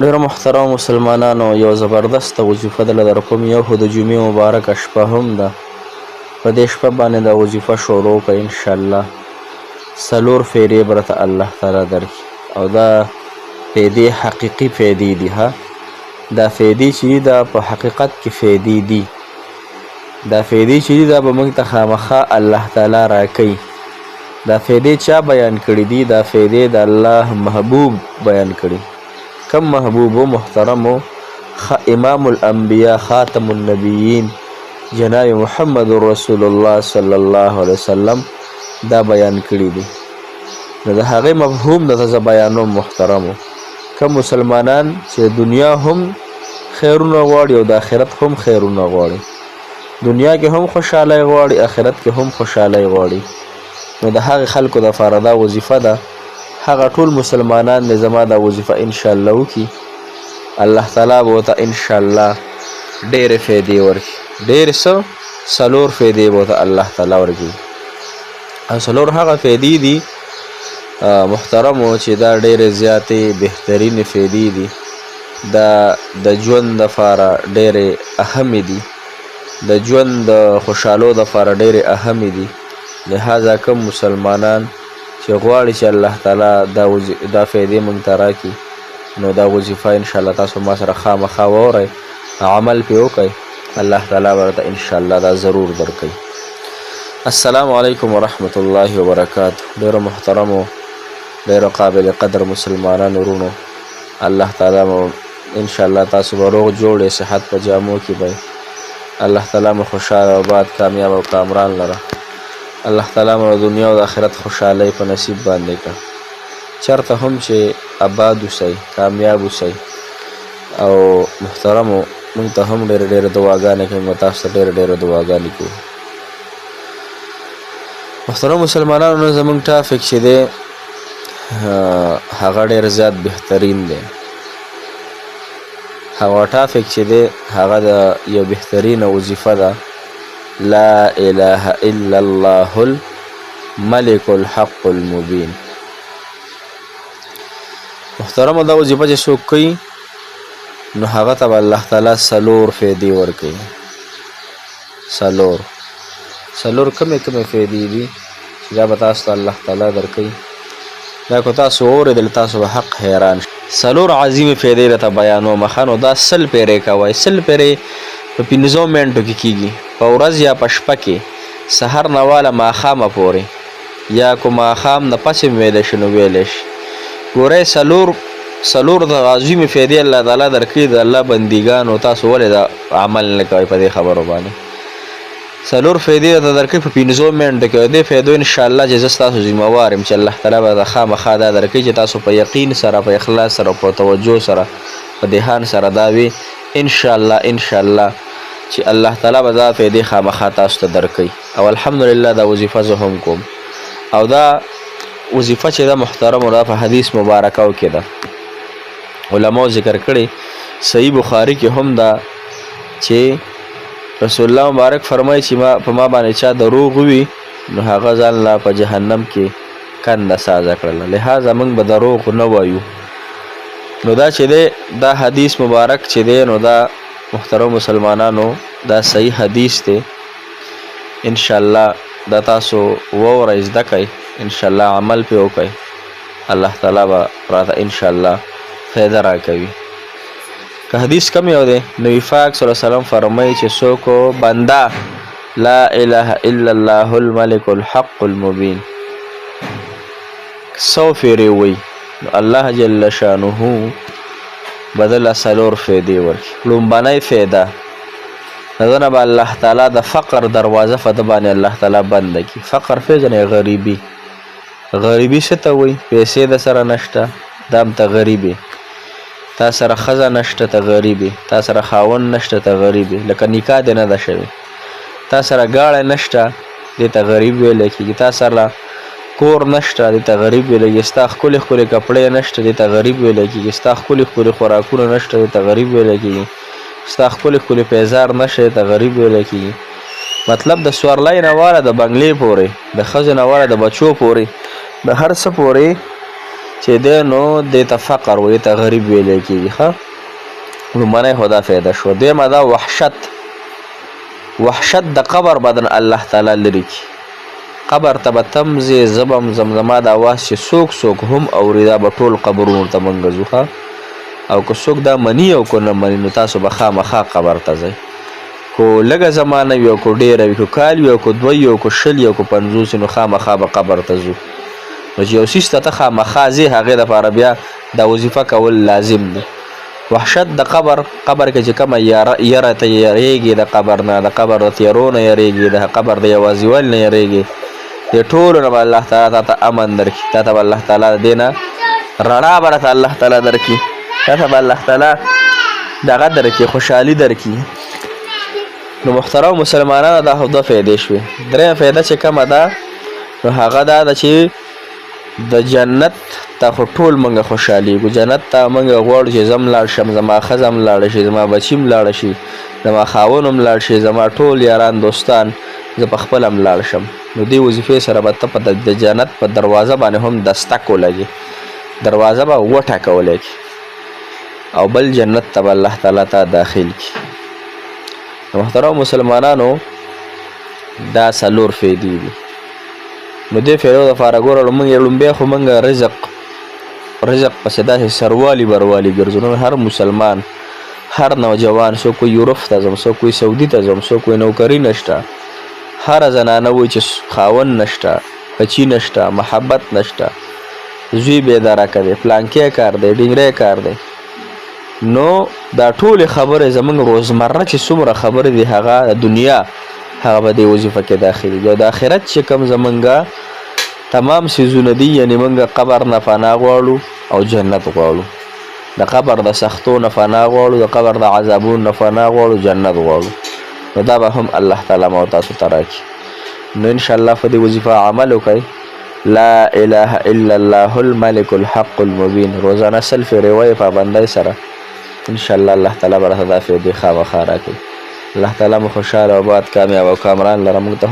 ډیرو محترم مسلمانانو، یو زبردست وظیفه دله در کوم. یو خو د جمعې مبارکه شپه هم ده. په دې شپه باندې دا وظیفه شروع کړئ انشاءالله. 4 فیدې به درته الله تعالی درکړي او دا فیدې حقیقي فیدې دي. ها دا فیدې چې دي دا په حقیقت کې فیدې دي. دا فیدې چې دي دا به موږ ته خامخا الله تعالی راکوي. دا فیدې چا بیان کړي دي؟ دا فیدې د الله محبوب بیان کړي. کم محبوب و محترم و امام الانبیاء خاتم النبیین جناب محمد رسول الله صلی الله علیه وسلم دا بیان کړي دي. نو د هغې مفهوم درته زه بیانوم محترمو. کم مسلمانان چې دنیا هم خیرونه غواړي او د آخرت هم خیرونه غواړي، دنیا کې هم خوشحالی غواړي، آخرت کې هم خوشحالی غواړي، نو د هغې خلکو دپاره دا وظیفه ده. هغه ټول مسلمانان دې زما دا وظیفه انشاءالله وکړي. الله تعالی به ورته انشاءالله ډېرې فیدې ورکړي. ډېرې څه 4 فیدې به ورته الله تعالی ورکړي. او 4 هغه فیدې دي محترمو چې دا ډېرې زیاتې بهترینې فیدې دي. دا د ژوند دپاره ډېرې اهمې دي، د ژوند د خوشحالو دپاره ډېرې اهمې دي. لهذا کوم مسلمانان چې غواړي چې الله تعالی دا فیدې موږ ته راکړي، نو دا وظیفه انشاءالله تاسو ما سره خامخا واورئ، عمل پرې وکئ، الله تعالی به درته انشاءالله دا ضرور درکوي. السلام علیکم ورحمت الله وبرکاته. ډېرو محترمو، ډېرو قابل قدر مسلمانانو ورونو، الله تعالی مو انشاءالله تاسو به روغ جوړ صحت په جامو کې به الله تعالی مو خوشحاله او آباد کامیاب او کامران لره. الله تعالی مو د دنیا او د آخرت خوشحالۍ په نصیب باندې کړه. چېرته هم چې آباد اوسئ، کامیاب اوسئ. او محترمو موږ ته هم ډېرې ډېرې دعاګانې کوي، موږ تاسو ته ډېرې ډېرې دعاګانې کوو. محترم مسلمانانو، نه زموږ ټافک چې دی هغه ډېر زیات بهترین دی. هغه ټافک چې دی هغه د یو بهترینه وظیفه ده. لا اله الا الله الملك الحق المبین. محترمو دا وظیفه چې څوک کوي نو هغه ته به الله تعالی 4 فیدې ورکوي. 4 کمې فیدې دي چې دا به تاسو ته الله تعالی درکوي. دا که تاسو واورېدل تاسو به حق حیران شئ. 4 عظیمې فیدې درته بیانوم ښه. نو دا 100 پیرې کوئ. 100 پیرې په 15 منټو کې کېږي، په ورځ یا په شپه کې، سحر نه واله ماښامه پورې، یا کو ماښام نه پسې ویلی شي نو ویلی شي. ګورئ 4 د عظیمې فیدې الله تعالی درکړي د الله بندګانو. تاسو ولې دا عمل نه کوئ په دې خبرو باندې؟ 4 فیدې درته درکړي په 15 منټو کې. او دې فیدو انشاءالله چې زه ستاسو ذمهوار یم چې الله تعالی به خامخا دا درکړي چې تاسو په یقین سره، په اخلاص سره، په توجه سره، په دهان سره دا وي انشاءالله چې الله تعالی به دا فیدې خامخا تاسو ته درکوي. او الحمدلله دا وظیفه زه هم کوم. او دا وظیفه چې ده محترمو دا په حدیث مبارکو کې ده. علماو ذکر کړي، صحیح بخاري کې هم ده چې رسول الله مبارک فرمایي چې په ما باندې چا دروغ وي نو هغه ځان لا په جهنم کې کنده سازه کړله. لهذا موږ به دروغ نه وایو. نو دا چې دی دا حدیث مبارک چې دی نو دا محترم مسلمانانو دا صحیح حدیث دی. انشاءالله دا تاسو واورئ، زده کئ، انشاءالله عمل پرې وکئ، الله تعالی به راته انشاءالله فایده راکوي. که حدیث کم یو دی، نبی پاک صلی الله علیه وسلم فرمایي چې څوک بنده لا اله الا الله الملك الحق المبین 100 فیرې ووایي نو الله جل شانه بدله 4 فیدې ورکړي. لومبنۍ فیده د ده نه به الله تعالی د فقر دروازه په ده باندې الله تعالی بنده کړي. فقر پېژنئ؟ غریبي. غریبي څه ته وایي؟ پیسې د سره نشته، دا هم ته غریبې. تا سره ښځه نشته ته غریبې، تا سره خاوند نشته ته غریبې، لکه نکاح دې نه ده شوې. تا سره ګاړی نشته دې ته غریب ویلی کېږي. تا سره کور نشته دې ته غریب ویلی کېږي. ستا ښکلې کپړې نشته دې ته غریب ویلی کېږي. ستا ښکلې خوراکونه نشته دې ته غریب ویلی کېږي. ستا ښکلې پیزار نشته دې ته غریب ویلی کېږي. مطلب د سورلۍ نه واله د بنګلې پورې، د ښځو نه واله د بچو پورې، د هر څه پورې چې دی نو دې ته فقر وایي ته غریب ویلی کېږي ښه لومړنی خو دا فایده شوه دویمه دا وحشت د قبر بدن الله تعالی لري کړي قبر ته به تم ځې زه به هم ځم زما د اواز چې څوک هم اوري دا به ټول قبرونو ته موږ ځو ښه او که څوک دا مني او که نه مني نو تاسو به خامخا قبر ته ځئ کو لږه زمانه وي او که ډېره وي که کال وي او که دوه وي او که شل وي او که 50 نو خامخا به قبر ته ځو نو چې یو څیز ته خامخا ځې هغې دپاره بیا دا وظیفه کول لازم دی وحشت د قبر کې چې کومه یره ته یریږي د قبر نه د قبر د تیارو نه یریږي د قبر د یوازیوالي نه یریږي دې ټولو نه به الله تعالی تا ته امن درکړي تا ته به الله تعالی د دې نه رڼا به راته الله تعالی درکړي تا ته به الله تعالی دغه درکړي خوشحالي درکړي نو محترم مسلمانانو دا خو دوه فایدې شوې درېیمه فایده چې کومه ده نو هغه دا ده چې د جنت ته خو ټول موږ خوشحالیږو جنت ته موږ غواړو چې زه هم لاړ شم زما ښځه هم لاړه شي زما بچي هم لاړه شي زما خاوند هم لاړ شي زما ټول یاران دوستان زه په خپله هم لاړ شم نو دې وظیفې سره به ته په د جنت په دروازه باندې هم دستک ولګي دروازه به وټکولی کړي او بل جنت ته به الله تعالی ته داخل کړي محترم مسلمانانو دا 4 فایدې دي نو دې فایدو دپاره ګوره لومړی لومبی خو موږ رزق پسې داسې سروالي بروالي ګرځو نن هر مسلمان هر نوجوان څوک کوی یورپ ته ځم څوک کوی سعودي ته ځم څوک کوی نوکري نشته هره زنانه وایي چې خاوند نشته بچي نشته محبت نشته زوی بېداره کوي پلانکی کار دی ډینګری کار دی نو دا ټولې خبرې زموږ روزمره چې څومره خبرې دي هغه د دنیا هغه به دې وظیفه کې داخلي او د آخرت چې کوم زمونږ تمام څیزونه دي یعنې موږ قبر نه فنا غواړو او جنت غواړو د قبر د سختو نه فنا غواړو د قبر د عذابونو نه فنا غواړو جنت غواړو نو دا به هم الله تعالی ما تاسو ته راکړي نو انشاءالله په دې وظیفه عمل وکړئ لا اله الا الله الملك الحق المبین روزانه 100 فیرې وایې پابندۍ سره انشاءالله الله تعالی به راته دا فایدې خامخا راکړي الله تعالی مو خوشحاله آباد کامیاب او کامران لره موږ ته